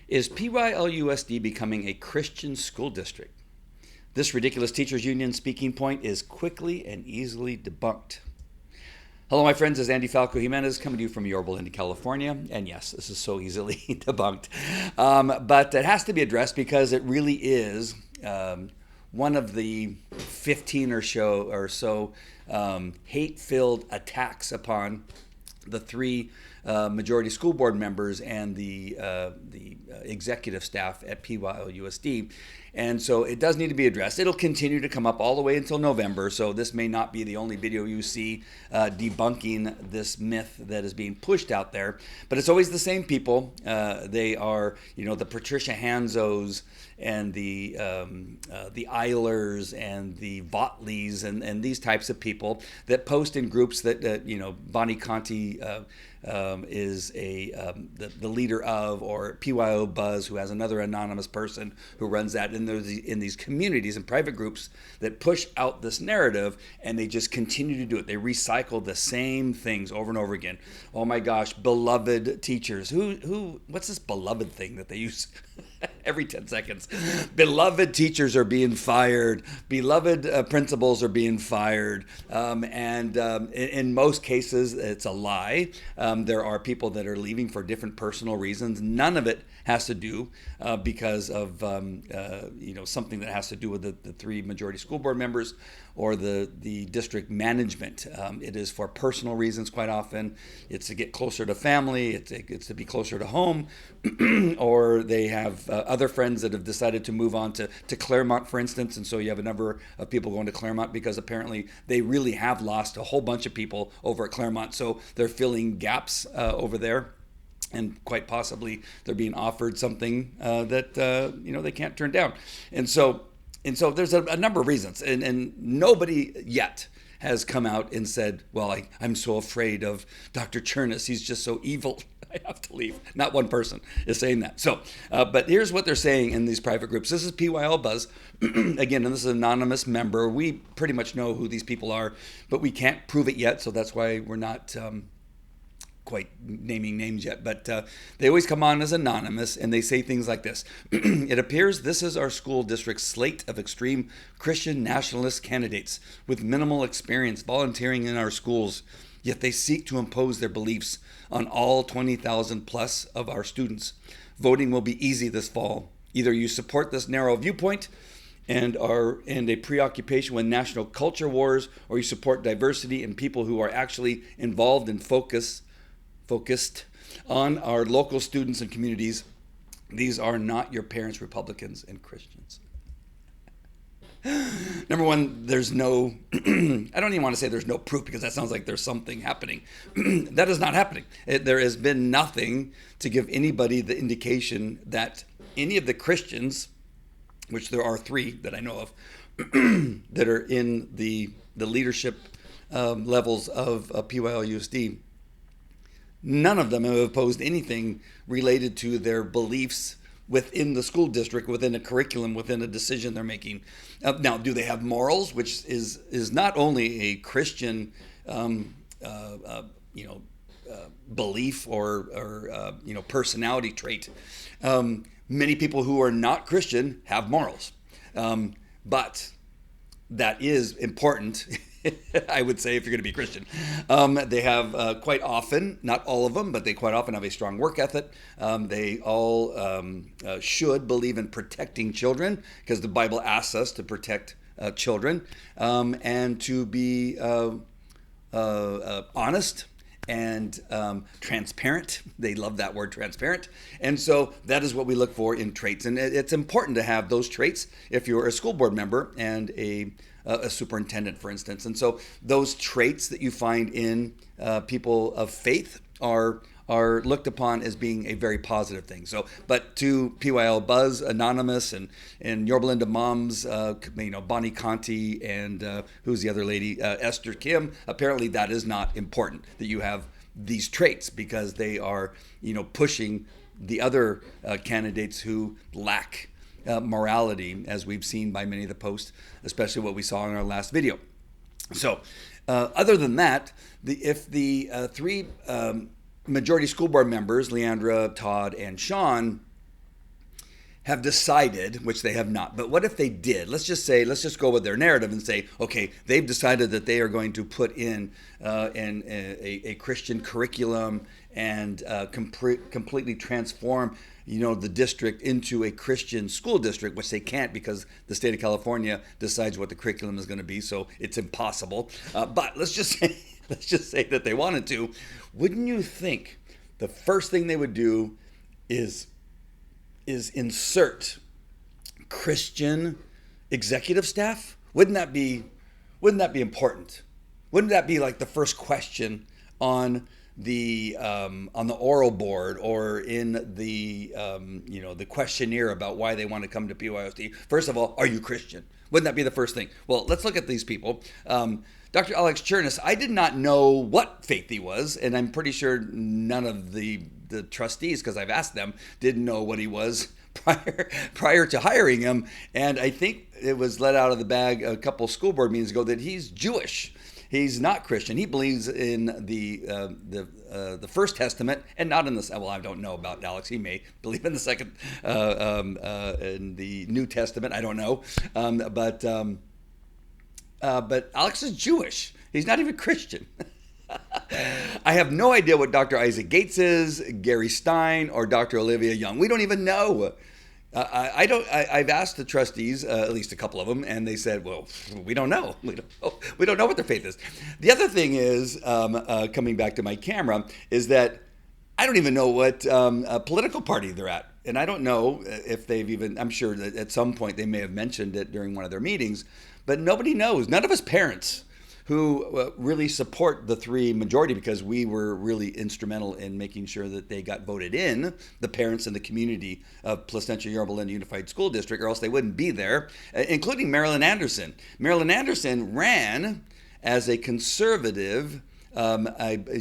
Is PYLUSD becoming a Christian school district? This ridiculous teachers union speaking point is quickly and easily debunked. Hello, my friends. This is Andy Falco Jimenez coming to you from Yorba Linda, California. And yes, this is so easily debunked. But it has to be addressed because it really is one of the 15 or so hate-filled attacks upon the three majority school board members and the executive staff at PYLUSD. And so it does need to be addressed. It'll continue to come up all the way until November, so this may not be the only video you see debunking this myth that is being pushed out there. But it's always the same people. They are, the Patricia Hanzos and the Eilers and the Votleys and these types of people that post in groups that, Bonnie Conti is the leader of, or PYO Buzz, who has another anonymous person who runs that. And there's in these communities and private groups that push out this narrative, and they just continue to do it. They recycle the same things over and over again. Oh my gosh, beloved teachers. What's this beloved thing that they use every 10 seconds? Beloved teachers are being fired. Beloved principals are being fired. And in most cases, it's a lie. There are people that are leaving for different personal reasons. None of it has to do because of something that has to do with the three majority school board members or the district management. It is for personal reasons quite often. It's to get closer to family. It's to be closer to home, or they have other friends that have decided to move on to Claremont, for instance. And so you have a number of people going to Claremont because apparently they really have lost a whole bunch of people over at Claremont. So they're filling gaps over there. And quite possibly they're being offered something that they can't turn down. And so there's a number of reasons, and nobody yet has come out and said, well, I'm so afraid of Dr. Chernus. He's just so evil. I have to leave. Not one person is saying that. So, but here's what they're saying in these private groups. This is PYL Buzz. Again, and this is an anonymous member. We pretty much know who these people are, but we can't prove it yet. So that's why we're not quite naming names yet, but they always come on as anonymous, and they say things like this. It appears this is our school district's slate of extreme Christian nationalist candidates with minimal experience volunteering in our schools, yet they seek to impose their beliefs on all 20,000 plus of our students. Voting will be easy this fall. Either you support this narrow viewpoint and a preoccupation with national culture wars, or you support diversity and people who are actually involved and focused on our local students and communities. These are not your parents, Republicans and Christians. Number one, there's no, I don't even want to say there's no proof, because that sounds like there's something happening. That is not happening. There has been nothing to give anybody the indication that any of the Christians, which there are three that I know of, that are in the leadership levels of PYLUSD, none of them have opposed anything related to their beliefs within the school district, within a curriculum, within a decision they're making. Now, do they have morals, which is not only a Christian, belief or personality trait. Many people who are not Christian have morals, but that is important. I would say, if you're going to be Christian. They have quite often, not all of them, but they quite often have a strong work ethic. They all should believe in protecting children, because the Bible asks us to protect children, and to be honest and transparent. They love that word, transparent. And so that is what we look for in traits. And it's important to have those traits if you're a school board member and a superintendent, for instance. And so those traits that you find in people of faith are looked upon as being a very positive thing. So, but to PYL Buzz, Anonymous, and Yorba Linda Moms, Bonnie Conti, and who's the other lady, Esther Kim, apparently that is not important, that you have these traits, because they are, pushing the other candidates who lack morality, as we've seen by many of the posts, especially what we saw in our last video. So other than that, if the three majority school board members, Leandra, Todd, and Sean, have decided, which they have not, but what if they did? Let's just go with their narrative and say, okay, they've decided that they are going to put in a Christian curriculum and completely transform, the district into a Christian school district, which they can't because the state of California decides what the curriculum is going to be, so it's impossible. But let's just say that they wanted to. Wouldn't you think the first thing they would do is insert Christian executive staff? Wouldn't that be important? Wouldn't that be like the first question on the oral board or in the the questionnaire about why they want to come to PYLUSD? First of all, are you Christian? Wouldn't that be the first thing? Well, let's look at these people. Dr. Alex Chernis, I did not know what faith he was, and I'm pretty sure none of the trustees, because I've asked them, didn't know what he was prior to hiring him. And I think it was let out of the bag a couple school board meetings ago that he's Jewish. He's not Christian. He believes in the First Testament and not in the. Well, I don't know about Alex. He may believe in the second, in the New Testament. I don't know. But Alex is Jewish. He's not even Christian. I have no idea what Dr. Isaac Gates is, Gary Stein, or Dr. Olivia Young. We don't even know. I've asked the trustees, at least a couple of them, and they said, "Well, we don't know. We don't know what their faith is." The other thing is, coming back to my camera, is that I don't even know what political party they're at, and I don't know if they've even. I'm sure that at some point they may have mentioned it during one of their meetings, but nobody knows. None of us parents who really support the three majority, because we were really instrumental in making sure that they got voted in, the parents and the community of Placentia Yorba Linda Unified School District, or else they wouldn't be there, including Marilyn Anderson. Marilyn Anderson ran as a conservative.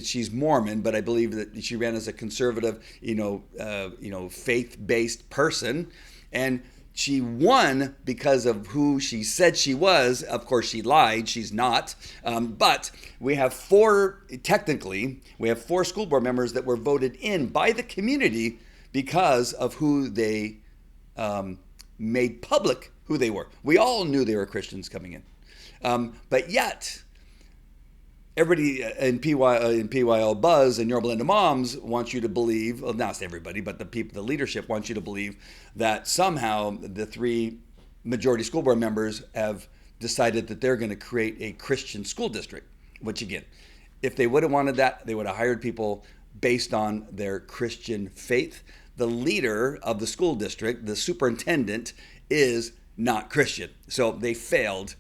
She's Mormon, but I believe that she ran as a conservative, faith-based person, and she won because of who she said she was. Of course, she lied. She's not. But we have four school board members that were voted in by the community because of who they made public who they were. We all knew they were Christians coming in. But yet, everybody in PYL Buzz and Yorba Linda Moms wants you to believe, well, not everybody, but the leadership wants you to believe that somehow the three majority school board members have decided that they're going to create a Christian school district, which again, if they would have wanted that, they would have hired people based on their Christian faith. The leader of the school district, the superintendent, is not Christian. So they failed.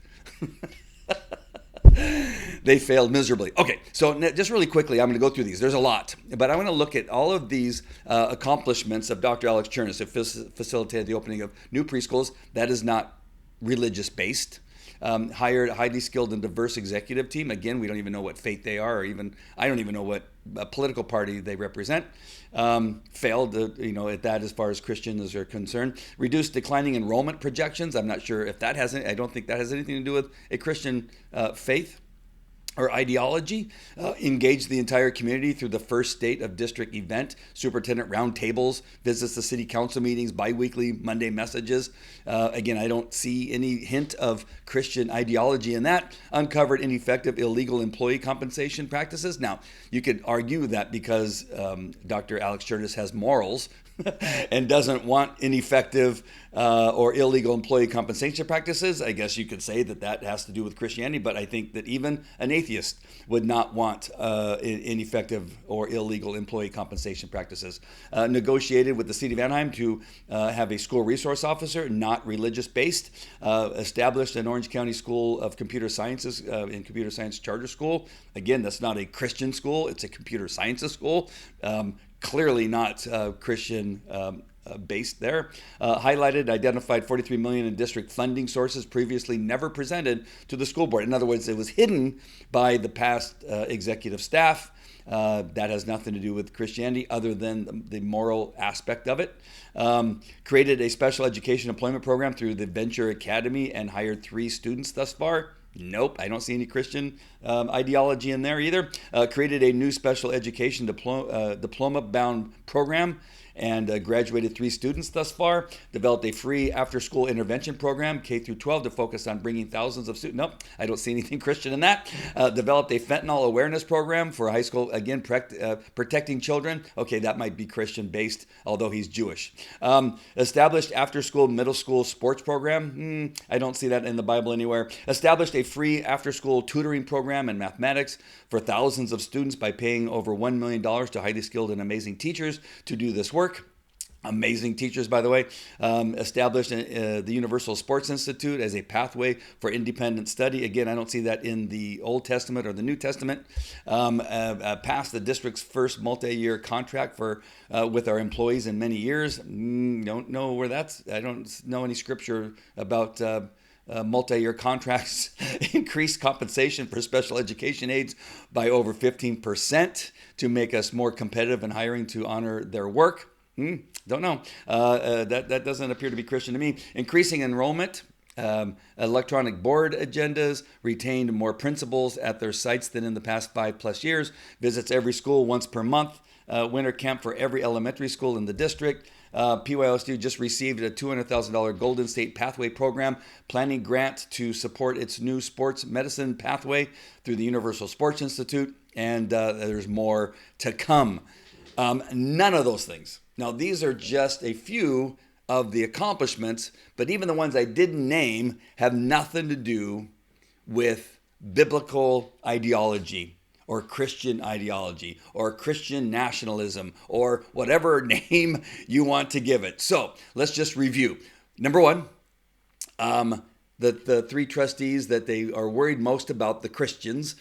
They failed miserably. Okay, so just really quickly, I'm going to go through these. There's a lot, but I'm going to look at all of these accomplishments of Dr. Alex Chernis, who facilitated the opening of new preschools. That is not religious-based. Hired a highly skilled and diverse executive team. Again, we don't even know what faith they are, or even I don't even know what political party they represent. Failed, at that as far as Christians are concerned. Reduced declining enrollment projections. I'm not sure if that has any. I don't think that has anything to do with a Christian faith or ideology. Engage the entire community through the first state of district event, superintendent roundtables, visits the city council meetings, biweekly Monday messages. Again, I don't see any hint of Christian ideology in that. Uncovered ineffective illegal employee compensation practices. Now, you could argue that because Dr. Alex Chernis has morals and doesn't want ineffective or illegal employee compensation practices, I guess you could say that has to do with Christianity, but I think that even an atheist would not want ineffective or illegal employee compensation practices. Negotiated with the city of Anaheim to have a school resource officer, not religious-based. Established an Orange County School of Computer Sciences in Computer Science Charter School. Again, that's not a Christian school, it's a computer sciences school. Clearly not Christian based there. Highlighted, identified $43 million in district funding sources previously never presented to the school board. In other words, it was hidden by the past executive staff. That has nothing to do with Christianity other than the moral aspect of it. Created a special education employment program through the Venture Academy and hired 3 students thus far. Nope, I don't see any Christian ideology in there either. Created a new special education diploma-bound program and graduated 3 students thus far. Developed a free after-school intervention program, K through 12, to focus on bringing thousands of students. Nope, I don't see anything Christian in that. Developed a fentanyl awareness program for high school, again, protecting children. Okay, that might be Christian-based, although he's Jewish. Established after-school, middle school sports program. I don't see that in the Bible anywhere. Established a free after-school tutoring program in mathematics for thousands of students by paying over $1 million to highly skilled and amazing teachers to do this work. Amazing teachers, by the way. Established the Universal Sports Institute as a pathway for independent study. Again, I don't see that in the Old Testament or the New Testament. Passed the district's first multi-year contract with our employees in many years. Don't know where that's. I don't know any scripture about multi-year contracts. Increased compensation for special education aides by over 15% to make us more competitive in hiring to honor their work. Don't know. That doesn't appear to be Christian to me. Increasing enrollment, electronic board agendas, retained more principals at their sites than in the past 5+ years, visits every school once per month, winter camp for every elementary school in the district. PYLUSD just received a $200,000 Golden State Pathway Program planning grant to support its new sports medicine pathway through the Universal Sports Institute, and there's more to come. None of those things. Now, these are just a few of the accomplishments, but even the ones I didn't name have nothing to do with biblical ideology or Christian ideology or Christian nationalism or whatever name you want to give it. So let's just review. Number one, the 3 trustees that they are worried most about, the Christians,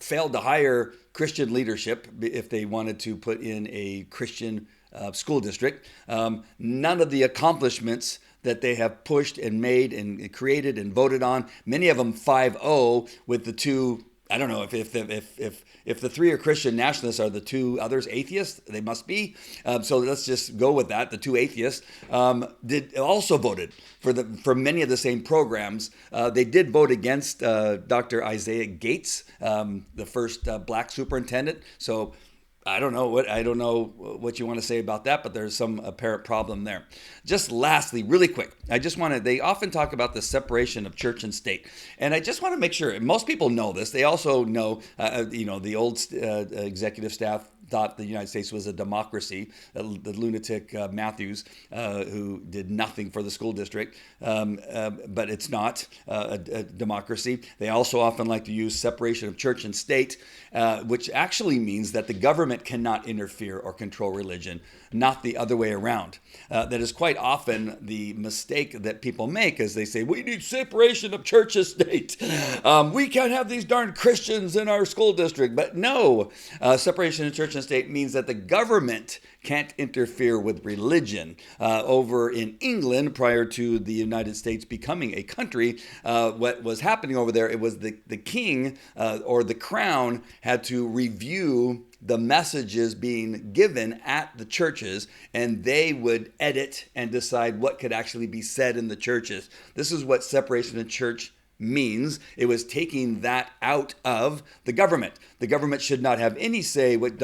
failed to hire Christian leadership if they wanted to put in a Christian school district. None of the accomplishments that they have pushed and made and created and voted on, many of them 5-0 with the 2. I don't know if the 3 are Christian nationalists, are the 2 others atheists? They must be. So let's just go with that. The 2 atheists also voted for many of the same programs. They did vote against Dr. Isaiah Gates, the first black superintendent. So I don't know what you want to say about that, but there's some apparent problem there. Just lastly, really quick, they often talk about the separation of church and state. And I just want to make sure, most people know this. They also know, the old executive staff thought the United States was a democracy. The lunatic Matthews, who did nothing for the school district, but it's not a democracy. They also often like to use separation of church and state, which actually means that the government cannot interfere or control religion, not the other way around. That is quite often the mistake that people make, as they say, we need separation of church and state. We can't have these darn Christians in our school district. But no, separation of church and state means that the government can't interfere with religion. Over in England, prior to the United States becoming a country, what was happening over there, it was the king or the crown had to review the messages being given at the churches, and they would edit and decide what could actually be said in the churches. This is what separation of church means. It was taking that out of the government. The government should not have any say with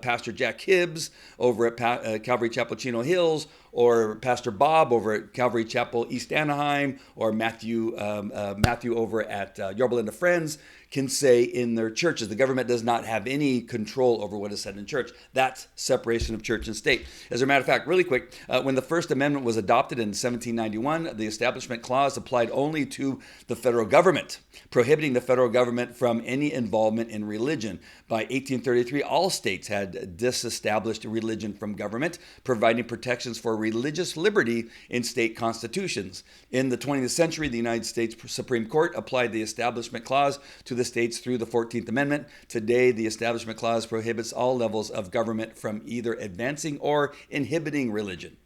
Pastor Jack Hibbs over at Calvary Chapel Chino Hills, or Pastor Bob over at Calvary Chapel East Anaheim, or Matthew over at Yorba Linda Friends can say in their churches. The government does not have any control over what is said in church. That's separation of church and state. As a matter of fact, really quick, when the First Amendment was adopted in 1791, the Establishment Clause applied only to the federal government, prohibiting the federal government from any involvement in religion. By 1833, all states had disestablished religion from government, providing protections for religious liberty in state constitutions. In the 20th century, the United States Supreme Court applied the Establishment Clause to the states through the 14th Amendment. Today, the Establishment Clause prohibits all levels of government from either advancing or inhibiting religion.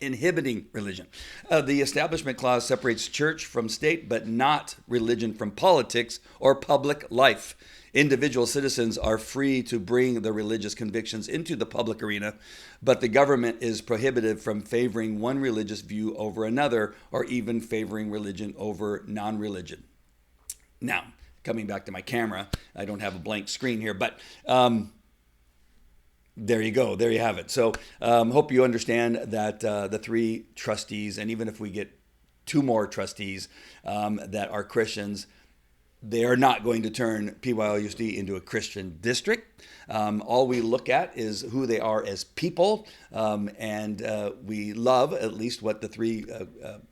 The Establishment Clause separates church from state, but not religion from politics or public life. Individual citizens are free to bring their religious convictions into the public arena, but the government is prohibited from favoring one religious view over another, or even favoring religion over non-religion. Now, coming back to my camera, I don't have a blank screen here, but There you go. There you have it. So hope you understand that the three trustees, and even if we get two more trustees that are Christians, they are not going to turn PYLUSD into a Christian district. All we look at is who they are as people, and we love at least what the three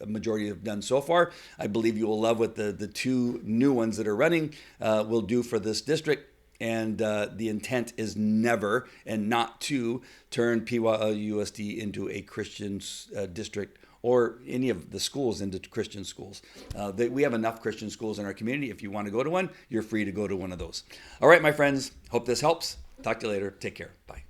majority have done so far. I believe you will love what the two new ones that are running will do for this district. And the intent is never and not to turn PYLUSD into a Christian district or any of the schools into Christian schools. We have enough Christian schools in our community. If you want to go to one, you're free to go to one of those. All right, my friends, hope this helps. Talk to you later. Take care. Bye.